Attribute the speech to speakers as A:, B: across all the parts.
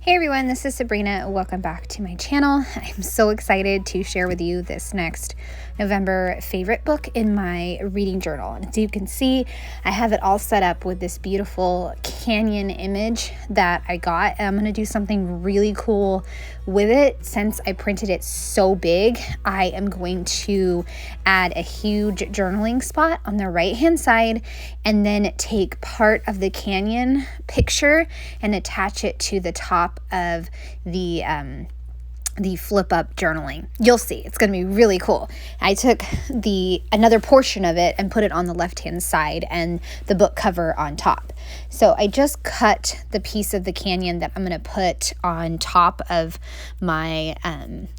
A: Hey everyone, this is Sabrina. Welcome back to my channel. I'm so excited to share with you this next November favorite book in my reading journal. And as you can see, I have it all set up with this beautiful canyon image that I got. And I'm going to do something really cool with it. Since I printed it so big, I am going to add a huge journaling spot on the right hand side and then take part of the canyon picture and attach it to the top of the flip up journaling. You'll see, it's going to be really cool. I took another portion of it and put it on the left hand side and the book cover on top. So I just cut the piece of the canyon that I'm going to put on top of my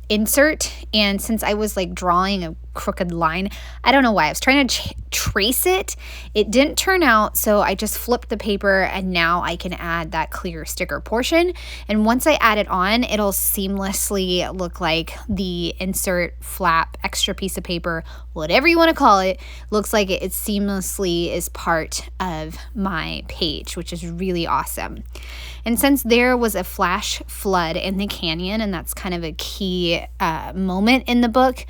A: insert. And since I was like drawing a crooked line, I don't know why, I was trying to trace it. It didn't turn out, so I just flipped the paper and now I can add that clear sticker portion. And once I add it on, it'll seamlessly look like the insert, flap, extra piece of paper, whatever you want to call it, looks like it seamlessly is part of my page, which is really awesome. And since there was a flash flood in the canyon, and that's kind of a key moment in the book,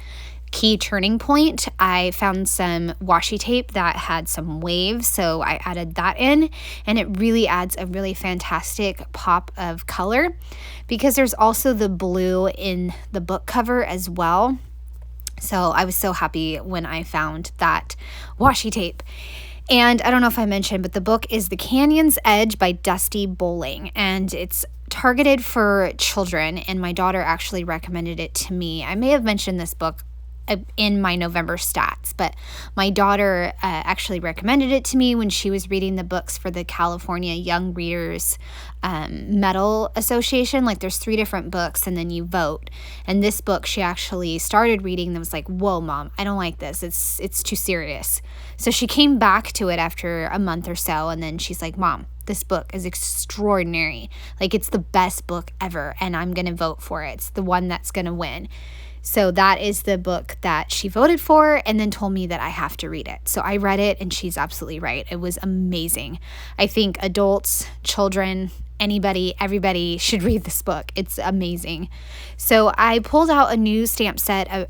A: key turning point, I found some washi tape that had some waves, so I added that in, and it really adds a really fantastic pop of color because there's also the blue in the book cover as well. So I was so happy when I found that washi tape. And I don't know if I mentioned, but the book is The Canyon's Edge by Dusti Bowling, and it's targeted for children, and my daughter actually recommended it to me. I may have mentioned this book in my November stats, but my daughter actually recommended it to me when she was reading the books for the California Young Readers Medal Association. Like there's 3 different books and then you vote. And this book she actually started reading and was like, whoa, Mom, I don't like this. It's too serious. So she came back to it after a month or so, and then she's like, Mom, this book is extraordinary. Like it's the best book ever, and I'm going to vote for it. It's the one that's going to win. So that is the book that she voted for and then told me that I have to read it. So I read it and she's absolutely right. It was amazing. I think adults, children, anybody, everybody should read this book. It's amazing. So I pulled out a new stamp set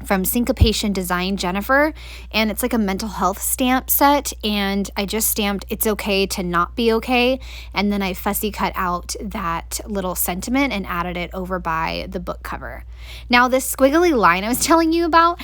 A: from Syncopation Design, Jennifer, and it's like a mental health stamp set, and I just stamped "It's okay to not be okay," and then I fussy cut out that little sentiment and added it over by the book cover. Now this squiggly line I was telling you about,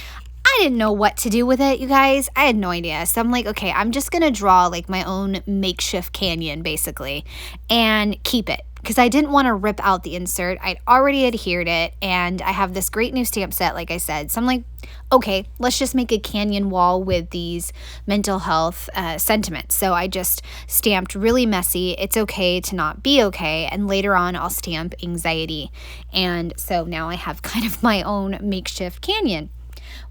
A: I didn't know what to do with it, you guys. I had no idea. So I'm like, okay, I'm just gonna draw like my own makeshift canyon basically and keep it, because I didn't want to rip out the insert. I'd already adhered it, and I have this great new stamp set, like I said. So I'm like, okay, let's just make a canyon wall with these mental health sentiments. So I just stamped really messy, "It's okay to not be okay," and later on I'll stamp "anxiety." And so now I have kind of my own makeshift canyon.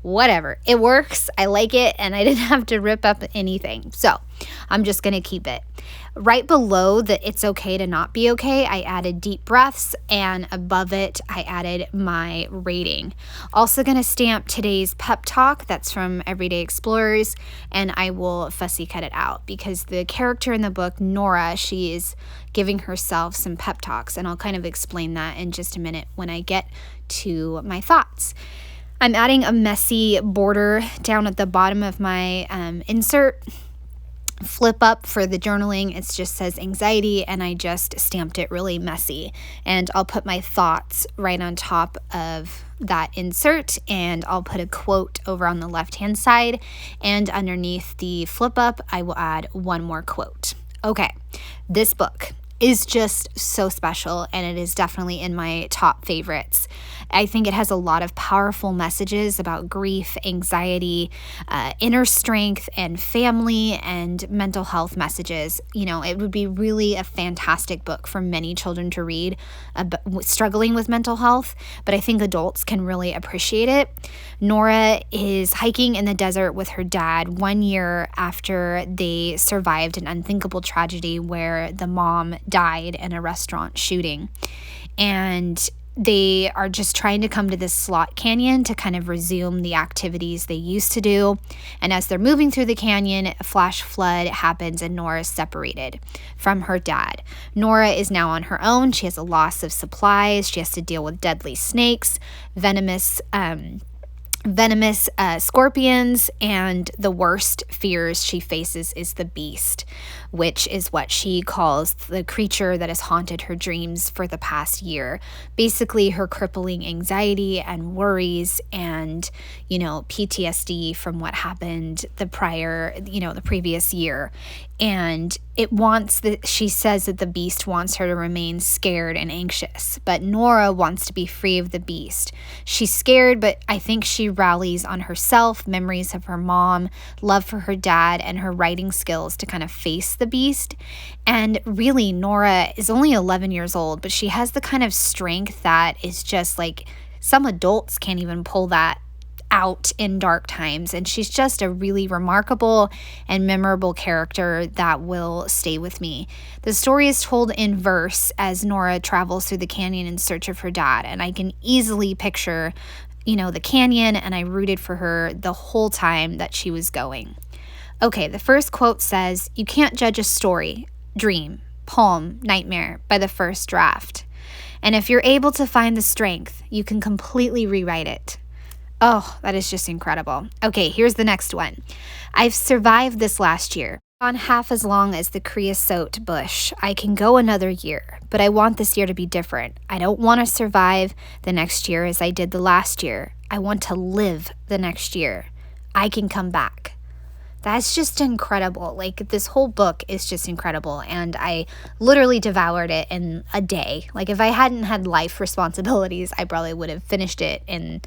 A: Whatever, it works, I like it, and I didn't have to rip up anything, so I'm just gonna keep it. Right below the "It's okay to not be okay," I added deep breaths, and above it I added my rating. Also gonna stamp today's pep talk, that's from Everyday Explorers, and I will fussy cut it out because the character in the book, Nora, she is giving herself some pep talks, and I'll kind of explain that in just a minute when I get to my thoughts. I'm adding a messy border down at the bottom of my insert flip up for the journaling. It just says "anxiety," and I just stamped it really messy. And I'll put my thoughts right on top of that insert, and I'll put a quote over on the left hand side, and underneath the flip up I will add one more quote. Okay, this book is just so special, and it is definitely in my top favorites. I think it has a lot of powerful messages about grief, anxiety, inner strength, and family, and mental health messages. You know, it would be really a fantastic book for many children to read struggling with mental health, but I think adults can really appreciate it. Nora is hiking in the desert with her dad 1 year after they survived an unthinkable tragedy where the mom died in a restaurant shooting. And they are just trying to come to this slot canyon to kind of resume the activities they used to do. And as they're moving through the canyon, a flash flood happens and Nora is separated from her dad. Nora is now on her own. She has a loss of supplies. She has to deal with deadly snakes, venomous scorpions, and the worst fears she faces is the beast, which is what she calls the creature that has haunted her dreams for the past year. Basically, her crippling anxiety and worries and, PTSD from what happened the previous year. And she says that the beast wants her to remain scared and anxious, but Nora wants to be free of the beast. She's scared, but I think she rallies on herself, memories of her mom, love for her dad, and her writing skills to kind of face the beast. And really, Nora is only 11 years old, but she has the kind of strength that is just like some adults can't even pull that out in dark times. And she's just a really remarkable and memorable character that will stay with me. The story is told in verse as Nora travels through the canyon in search of her dad, and I can easily picture the canyon, and I rooted for her the whole time that she was going. Okay, the first quote says, "You can't judge a story, dream, poem, nightmare by the first draft. And if you're able to find the strength, you can completely rewrite it." Oh, that is just incredible. Okay, here's the next one. "I've survived this last year. On half as long as the creosote bush. I can go another year, but I want this year to be different. I don't want to survive the next year as I did the last year. I want to live the next year. I can come back." That's just incredible. Like, this whole book is just incredible, and I literally devoured it in a day. Like, if I hadn't had life responsibilities, I probably would have finished it in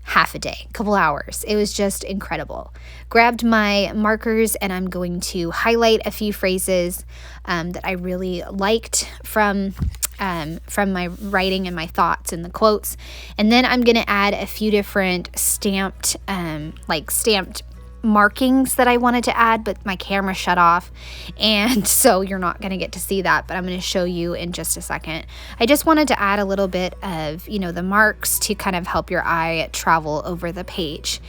A: half a day, a couple hours. It was just incredible. Grabbed my markers, and I'm going to highlight a few phrases that I really liked from my writing and my thoughts and the quotes. And then I'm going to add a few different stamped markings that I wanted to add, but my camera shut off, and so you're not going to get to see that, but I'm going to show you in just a second. I just wanted to add a little bit of the marks to kind of help your eye travel over the page.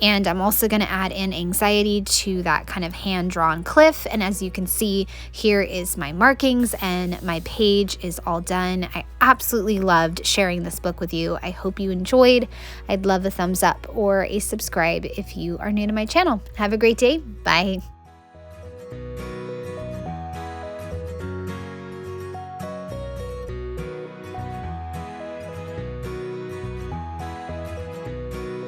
A: And I'm also going to add in anxiety to that kind of hand-drawn cliff. And as you can see, here is my markings, and my page is all done. I absolutely loved sharing this book with you. I hope you enjoyed. I'd love a thumbs up or a subscribe if you are new to my channel. Have a great day. Bye.